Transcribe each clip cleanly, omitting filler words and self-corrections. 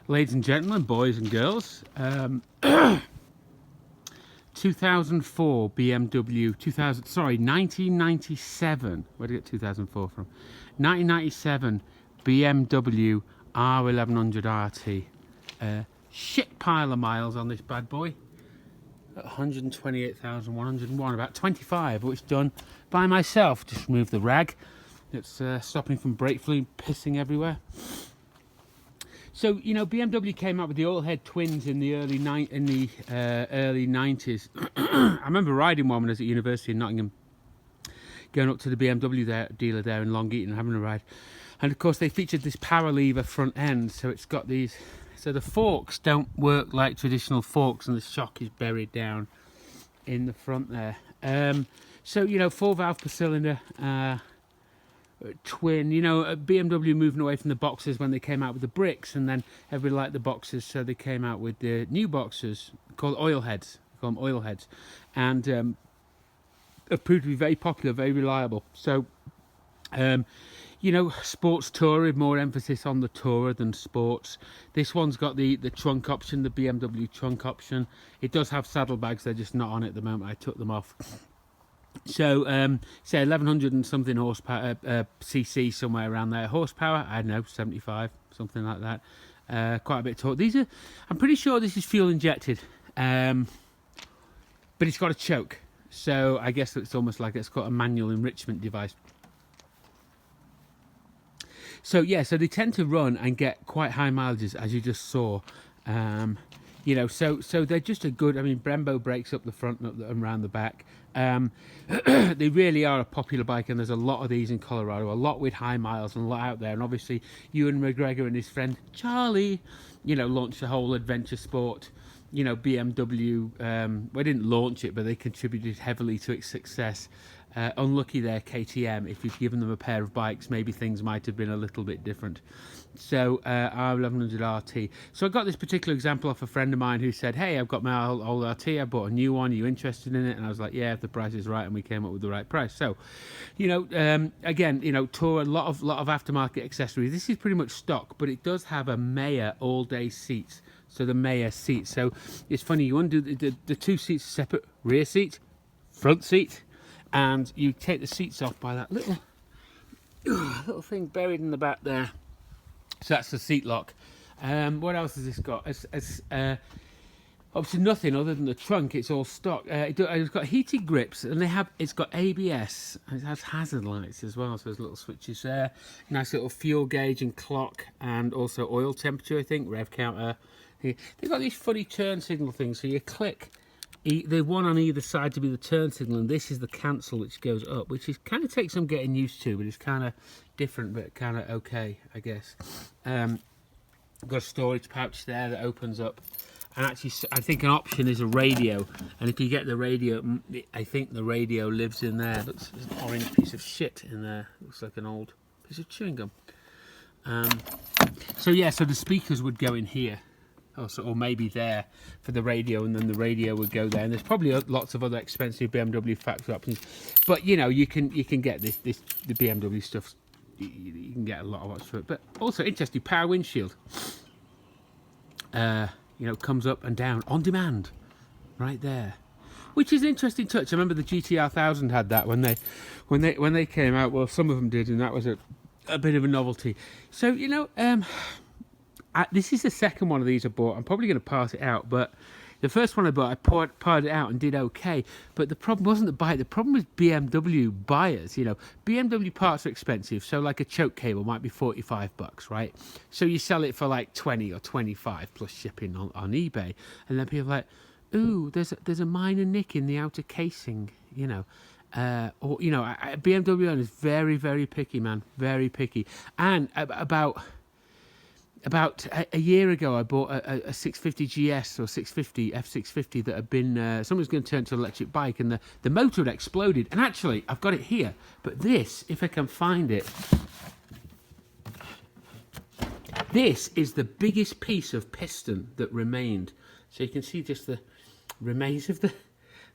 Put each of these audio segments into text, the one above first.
Ladies and gentlemen, boys and girls, 2004 BMW, 1997, where did I get 2004 from? 1997 BMW R1100RT. Shit pile of miles on this bad boy. 128,101, about 25, which done by myself. Just remove the rag. It's stopping from brake fluid pissing everywhere. So, you know, BMW came out with the oil-head twins in the early 90s. I remember riding one when I was at university in Nottingham, going up to the BMW dealer there in Long Eton, having a ride. And of course, they featured this power lever front end, so it's got these. So the forks don't work like traditional forks, and the shock is buried down in the front there. So, you know, 4 valve per cylinder. Twin, you know, BMW moving away from the boxers when they came out with the bricks, and then everybody liked the boxers, so they came out with the new boxers called oil heads. They call them oil heads, and have proved to be very popular, very reliable. So, you know, sports tourer, more emphasis on the tourer than sports. This one's got the trunk option, the BMW trunk option. It does have saddlebags, they're just not on at the moment. I took them off. So, say 1100 and something horsepower, cc, somewhere around there. Horsepower, I don't know, 75, something like that. Quite a bit of torque. These are, I'm pretty sure this is fuel injected, but it's got a choke. So I guess it's almost like it's got a manual enrichment device. So yeah, so they tend to run and get quite high mileages, as you just saw. You know, so they're just a good. I mean, Brembo brakes up the front and around the back. They really are a popular bike, and there's a lot of these in Colorado, a lot with high miles and a lot out there. And obviously, Ewan McGregor and his friend Charlie, you know, launched the whole adventure sport. You know, BMW. Well, they didn't launch it, but they contributed heavily to its success. Unlucky there, KTM. If you'd given them a pair of bikes, maybe things might have been a little bit different. So, R1100RT. So I got this particular example off a friend of mine who said, hey, I've got my old RT, I bought a new one, are you interested in it? And I was like, yeah, if the price is right, and we came up with the right price. So, you know, again, you know, Tour, a lot of aftermarket accessories. This is pretty much stock, but it does have a Mayer all-day seats. So the Mayer seat. So it's funny, you undo the two seats separate, rear seat, front seat, and you take the seats off by that little thing buried in the back there. So that's the seat lock. What else has this got? Obviously nothing other than the trunk. It's all stock. It's got heated grips, and it's got ABS, and it has hazard lights as well. So there's little switches there. Nice little fuel gauge and clock, and also oil temperature, I think, rev counter. They've got these funny turn signal things. So you click the one on either side to be the turn signal, and this is the cancel, which goes up, which is kind of takes some getting used to, but it's kind of different, but kind of okay, I guess. Got a storage pouch there that opens up, and actually I think an option is a radio, and if you get the radio, I think the radio lives in there. Looks, there's an orange piece of shit in there. Looks like an old piece of chewing gum. So yeah, so the speakers would go in here, or maybe there for the radio, and then the radio would go there. And there's probably lots of other expensive BMW factory options, but you know, you can get the BMW stuff. You can get a lot of lots for it. But also interesting, power windshield. You know, comes up and down on demand, right there, which is an interesting touch. I remember the GTR 1000 had that when they came out. Well, some of them did, and that was a bit of a novelty. So you know, this is the second one of these I bought. I'm probably going to pass it out, but the first one I bought, I parted it out and did okay. But the problem wasn't the bike. The problem was BMW buyers. You know, BMW parts are expensive. So like a choke cable might be $45, right? So you sell it for like 20 or 25 plus shipping on eBay, and then people are like, ooh, there's a minor nick in the outer casing. You know. Or you know, BMW owners very, very picky, man, very picky. And about a year ago, I bought a 650 GS or 650 F650 that had been someone was going to turn to an electric bike, and the motor had exploded. And actually, I've got it here. But this, if I can find it, this is the biggest piece of piston that remained. So you can see just the remains of the.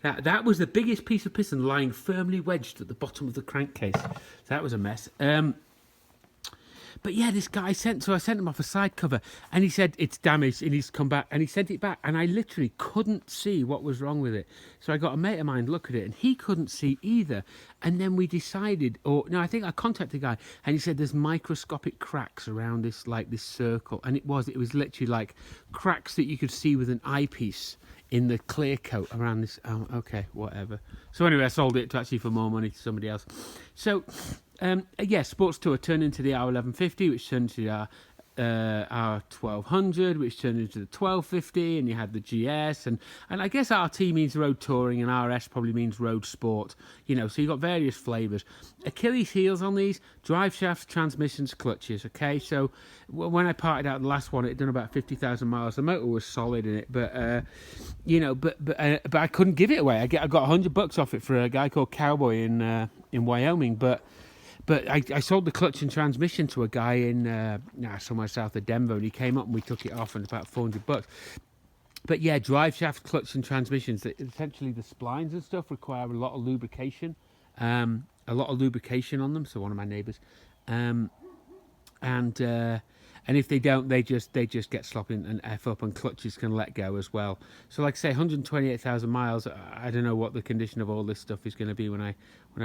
That was the biggest piece of piston lying firmly wedged at the bottom of the crankcase. So that was a mess. But yeah, this guy I sent him off a side cover, and he said it's damaged, and he's come back, and he sent it back, and I literally couldn't see what was wrong with it. So I got a mate of mine look at it, and he couldn't see either. And then we decided, or no, I think I contacted the guy, and he said there's microscopic cracks around this, like this circle, and it was literally like cracks that you could see with an eyepiece in the clear coat around this. Oh, okay, whatever. So anyway, I sold it to actually for more money to somebody else. So yeah, Sports Tour turned into the R1150, which turned into the R1200, which turned into the 1250, and you had the GS, and I guess RT means road touring, and RS probably means road sport, you know, so you've got various flavours. Achilles heels on these: drive shafts, transmissions, clutches. Okay, so when I parted out the last one, it had done about 50,000 miles. The motor was solid in it, but you know, but I couldn't give it away. I got $100 off it for a guy called Cowboy in Wyoming, but I sold the clutch and transmission to a guy in somewhere south of Denver, and he came up and we took it off, and about $400. But yeah, drive shaft, clutch and transmissions, essentially the splines and stuff require a lot of lubrication, on them. So one of my neighbours, and if they don't, they just get sloppy and F up, and clutches can let go as well. So like I say, 128,000 miles. I don't know what the condition of all this stuff is going to be when I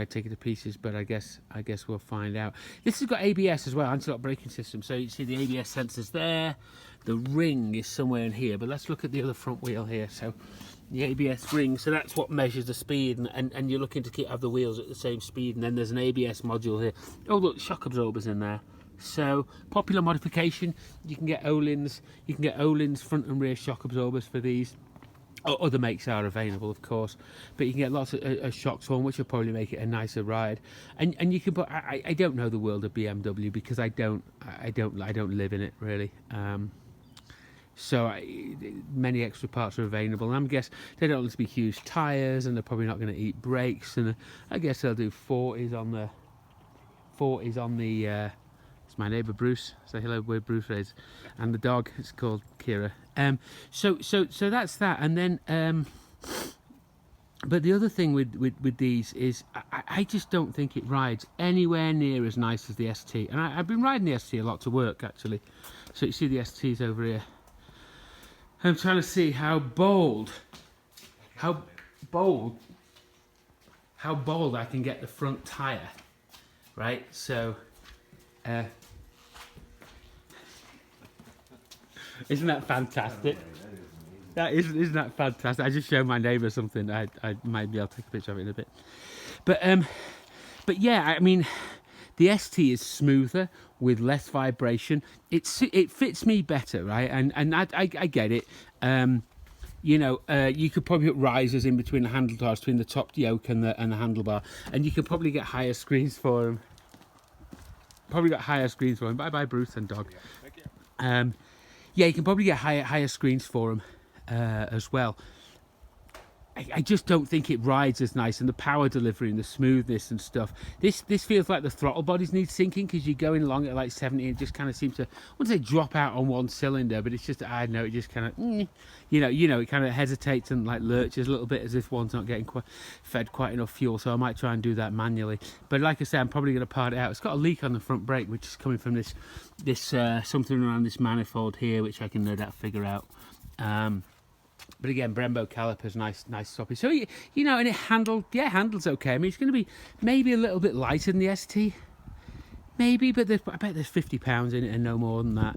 take it to pieces, but I guess we'll find out. This has got ABS as well, anti-lock braking system. So you see the ABS sensors there. The ring is somewhere in here, but let's look at the other front wheel here. So the ABS ring, so that's what measures the speed, and you're looking to have the wheels at the same speed. And then there's an ABS module here. Oh look, shock absorbers in there. So popular modification, you can get Öhlins front and rear shock absorbers for these. Other makes are available, of course, but you can get lots of shocks for them, which will probably make it a nicer ride. And you can put. I don't know the world of BMW because I don't live in it really. So many extra parts are available, and I guess they don't have to be huge tyres, and they're probably not going to eat brakes. And I guess they'll do 40s on the. It's my neighbour Bruce. Say hello where Bruce is, and the dog is called Kira. So that's that, and then but the other thing with these is I just don't think it rides anywhere near as nice as the ST. And I've been riding the ST a lot to work actually. So you see the STs over here. I'm trying to see how bold I can get the front tyre, right? So. Isn't that fantastic? Isn't that fantastic? I just showed my neighbour something. I might be able to take a picture of it in a bit. But yeah, I mean, the ST is smoother with less vibration. It fits me better, right? And I get it. You know, you could probably put risers in between the handlebars, between the top yoke and the handlebar, and you could probably get higher screens for them. Bye bye, Bruce and dog. Yeah, you can probably get higher screens for them as well. I just don't think it rides as nice, and the power delivery and the smoothness and stuff. This feels like the throttle bodies need sinking, because you're going along at like 70 and it just kind of seems to, I wouldn't say drop out on one cylinder, but it's just, I don't know, it just kind of, it kind of hesitates and like lurches a little bit as if one's not getting fed quite enough fuel. So I might try and do that manually. But like I said, I'm probably going to part it out. It's got a leak on the front brake, which is coming from this something around this manifold here, which I can no doubt figure out. But again, Brembo calipers, nice soppy. So, and it handles okay. I mean, it's going to be maybe a little bit lighter than the ST. Maybe, but I bet there's 50 pounds in it and no more than that.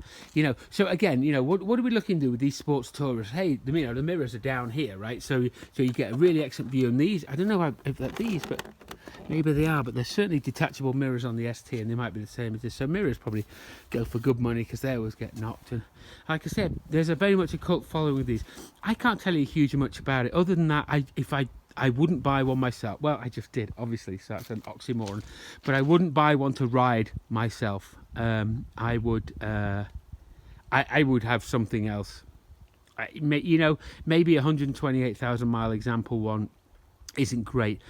So again, what are we looking to do with these sports tourers? Hey, the mirrors are down here, right? So you get a really excellent view. And these, I don't know if they're these, but maybe they are. But there's certainly detachable mirrors on the ST, and they might be the same as this. So mirrors probably go for good money because they always get knocked. And like I said, there's very much a cult following with these. I can't tell you huge much about it, other than that, I wouldn't buy one myself. Well, I just did, obviously, so that's an oxymoron. But I wouldn't buy one to ride myself. I would have something else. Maybe 128,000 mile example one isn't great,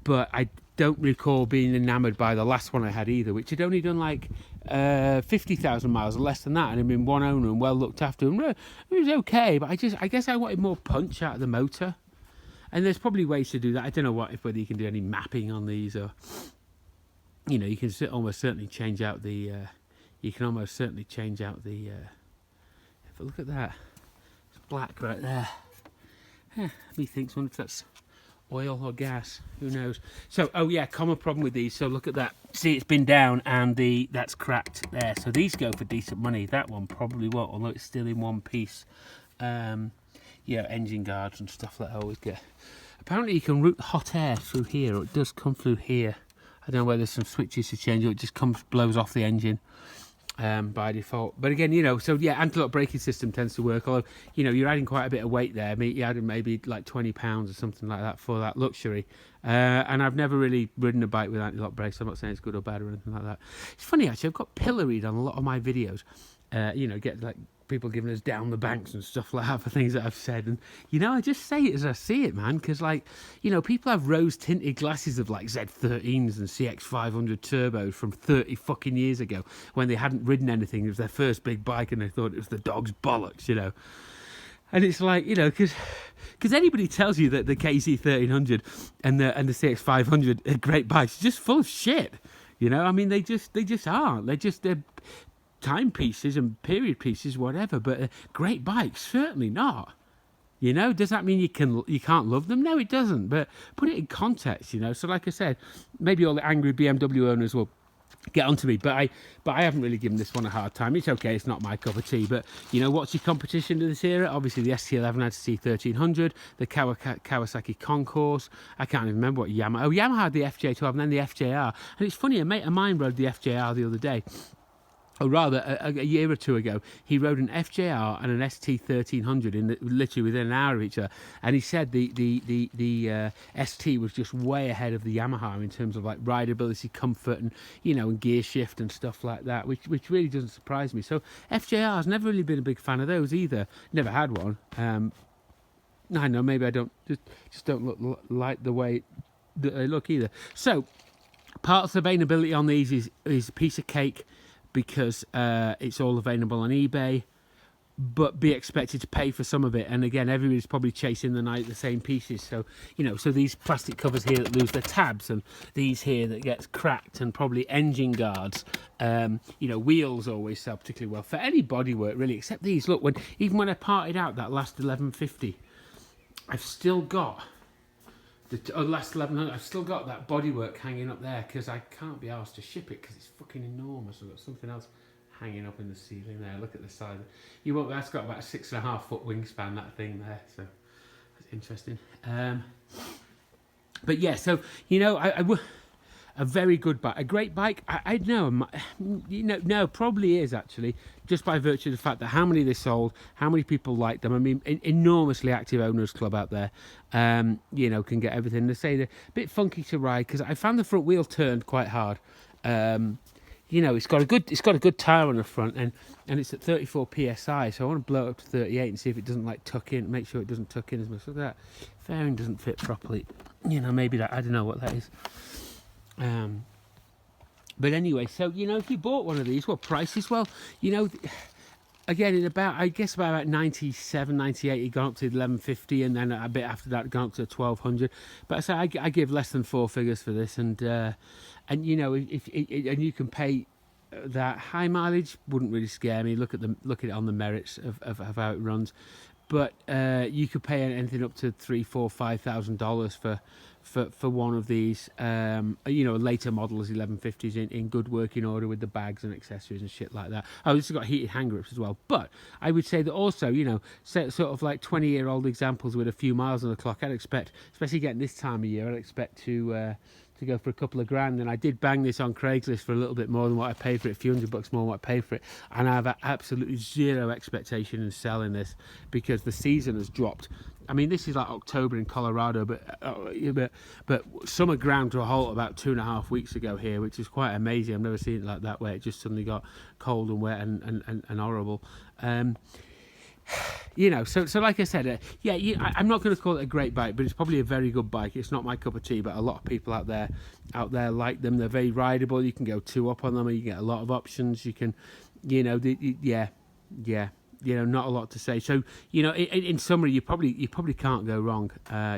but I don't recall being enamoured by the last one I had either, which had only done like 50,000 miles or less than that, and had been one owner and well looked after. And it was okay, but I guess I wanted more punch out of the motor. And there's probably ways to do that. I don't know whether you can do any mapping on these, or you can almost certainly change out the you can almost certainly change out the. But look at that, it's black right there. Methinks, wonder if that's oil or gas, who knows. So, oh yeah, common problem with these. So look at that. See, it's been down and that's cracked there. So these go for decent money. That one probably won't, although it's still in one piece. Yeah, engine guards and stuff that I always get. Apparently you can route hot air through here, or it does come through here. I don't know whether there's some switches to change, or it just blows off the engine by default. But again, you know, so yeah, anti-lock braking system tends to work. Although, you know, you're adding quite a bit of weight there. I mean, you're adding maybe like 20 pounds or something like that for that luxury. And I've never really ridden a bike with anti-lock brakes. I'm not saying it's good or bad or anything like that. It's funny actually. I've got pilloried on a lot of my videos. You know, get like people giving us down the banks and stuff like that for things that I've said, and you know, I just say it as I see it, man, because like, you know, people have rose tinted glasses of like Z13s and CX500 turbos from 30 fucking years ago when they hadn't ridden anything. It was their first big bike and they thought it was the dog's bollocks, you know. And it's like, you know, because anybody tells you that the KZ1300 and the CX500 are great bikes, just full of shit, you know. I mean, they just aren't. They're timepieces and period pieces, whatever, but great bikes, certainly not. You know, does that mean you can't love them? No, it doesn't. But put it in context, you know. So, like I said, maybe all the angry BMW owners will get onto me, but I haven't really given this one a hard time. It's okay, it's not my cup of tea. But you know, what's your competition to this era? Obviously, the ST11 had the C1300, the Kawasaki Concourse. I can't even remember what Yamaha. Oh, Yamaha had the FJ12 and then the FJR. And it's funny, a mate of mine rode the FJR the other day. Or rather, a year or two ago, he rode an FJR and an ST1300 literally within an hour of each other, and he said the ST was just way ahead of the Yamaha in terms of like rideability, comfort, and you know, and gear shift and stuff like that, which really doesn't surprise me. So FJR's never really been a big fan of those either. Never had one. I know, maybe I don't just don't like the way that they look either. So parts availability on these is a piece of cake, because it's all available on eBay, but be expected to pay for some of it. And again, everybody's probably chasing the same pieces. So, you know, so these plastic covers here that lose their tabs, and these here that gets cracked, and probably engine guards. You know, wheels always sell particularly well for any bodywork, really, except these. Look, even when I parted out that last 1150, I've still got last 1100, I've still got that bodywork hanging up there because I can't be asked to ship it because it's fucking enormous. I've got something else hanging up in the ceiling there. Look at the size. That's got about a 6.5 foot wingspan, that thing there. So that's interesting. But yeah, so you know, a very good bike, a great bike. I know, you know, no, probably is actually, just by virtue of the fact that how many they sold, how many people like them. I mean, enormously active owners club out there. You know, can get everything. They say they're a bit funky to ride because I found the front wheel turned quite hard. You know, it's got a good tire on the front, and it's at 34 psi. So I want to blow it up to 38 and see if it doesn't like tuck in. Make sure it doesn't tuck in as much. Look at that fairing doesn't fit properly. You know, maybe that, I don't know what that is. But anyway, so you know, if you bought one of these, what prices? Well, you know, again, in about, I guess about 97, 98, it got up to 1150, and then a bit after that, it got up to 1200. But I say I give less than 4 figures for this, and you know, if and you can pay that. High mileage wouldn't really scare me. Look at it on the merits of how it runs. But you could pay anything up to $3,000, $4,000 for one of these. You know, later models, 1150s in good working order with the bags and accessories and shit like that. Oh, this has got heated hand grips as well. But I would say that also, you know, sort of like 20-year-old examples with a few miles on the clock, I'd expect, especially getting this time of year, I'd expect to go for a couple of grand. And I did bang this on Craigslist for a little bit more than what I paid for it, a few $100 more than what I paid for it, and I have absolutely zero expectation in selling this because the season has dropped. I mean, this is like October in Colorado, but summer ground to a halt about 2.5 weeks ago here, which is quite amazing. I've never seen it like that, where it just suddenly got cold and wet and horrible. You know, so like I said, yeah, I'm not going to call it a great bike, but it's probably a very good bike. It's not my cup of tea, but a lot of people out there like them. They're very rideable. You can go 2 up on them, and you get a lot of options. You can, you know, yeah. You know, not a lot to say. So, you know, in summary, you probably can't go wrong.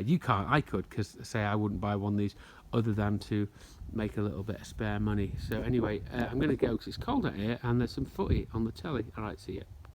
You can't. I could, because say I wouldn't buy one of these other than to, make a little bit of spare money. So anyway, I'm going to go because it's cold out here and there's some footy on the telly. All right, see ya.